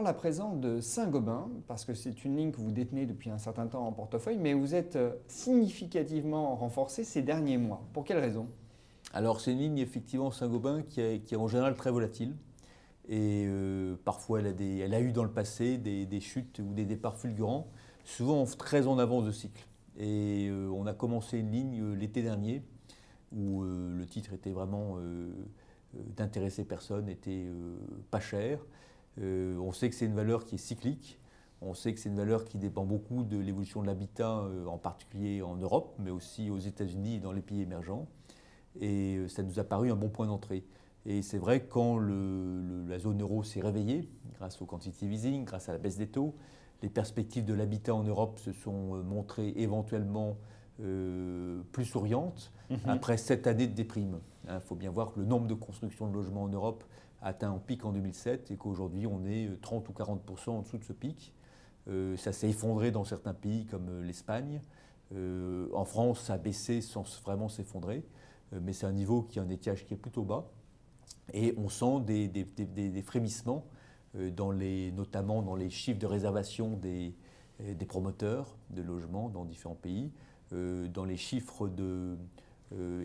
parle à présent de Saint-Gobain, parce que c'est une ligne que vous détenez depuis un certain temps en portefeuille, mais vous êtes significativement renforcé ces derniers mois. Pour quelle raison? Alors c'est une ligne effectivement Saint-Gobain qui est en général très volatile et parfois elle a eu dans le passé des chutes ou des départs fulgurants, souvent très en avance de cycle. Et on a commencé une ligne l'été dernier où le titre était vraiment d'intéresser personne, était pas cher. On sait que c'est une valeur qui est cyclique. On sait que c'est une valeur qui dépend beaucoup de l'évolution de l'habitat, en particulier en Europe, mais aussi aux États-Unis et dans les pays émergents. Et ça nous a paru un bon point d'entrée. Et c'est vrai que quand la zone euro s'est réveillée, grâce au quantitative easing, grâce à la baisse des taux, les perspectives de l'habitat en Europe se sont montrées éventuellement plus souriantes après 7 années de déprime. Il faut bien voir que le nombre de constructions de logements en Europe a atteint un pic en 2007 et qu'aujourd'hui on est 30 ou 40% en dessous de ce pic. Ça s'est effondré dans certains pays comme l'Espagne. En France, ça a baissé sans vraiment s'effondrer, mais c'est un niveau qui a un étiage qui est plutôt bas. Et on sent des frémissements, notamment dans les chiffres de réservation des promoteurs de logements dans différents pays, dans les chiffres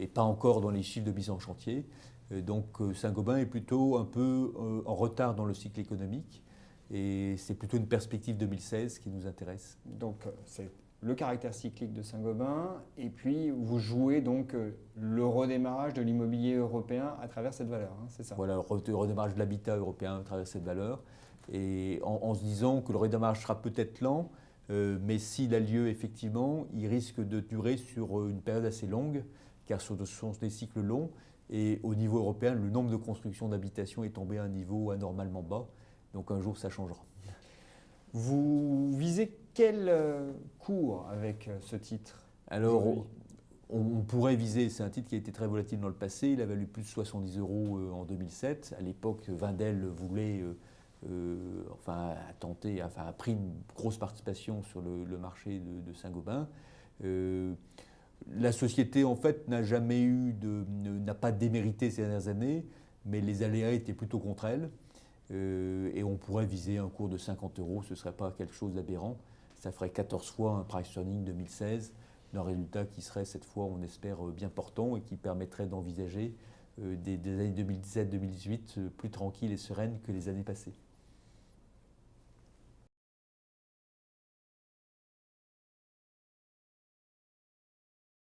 et pas encore dans les chiffres de mise en chantier. Donc Saint-Gobain est plutôt un peu en retard dans le cycle économique et c'est plutôt une perspective 2016 qui nous intéresse. Donc c'est le caractère cyclique de Saint-Gobain et puis vous jouez donc le redémarrage de l'immobilier européen à travers cette valeur, hein, c'est ça? Voilà, le redémarrage de l'habitat européen à travers cette valeur et en se disant que le redémarrage sera peut-être lent, mais s'il a lieu effectivement, il risque de durer sur une période assez longue car ce sont des cycles longs. Et au niveau européen, le nombre de constructions d'habitations est tombé à un niveau anormalement bas. Donc un jour, ça changera. Vous visez quel cours avec ce titre? Alors, on pourrait viser, c'est un titre qui a été très volatile dans le passé. Il a valu plus de 70 € en 2007. À l'époque, Wendel voulait, a pris une grosse participation sur le marché de Saint-Gobain. La société, en fait, n'a pas démérité ces dernières années, mais les aléas étaient plutôt contre elle. Et on pourrait viser un cours de 50 €, ce ne serait pas quelque chose d'aberrant. Ça ferait 14 fois un price earning 2016, un résultat qui serait cette fois, on espère, bien portant et qui permettrait d'envisager des années 2017-2018 plus tranquilles et sereines que les années passées.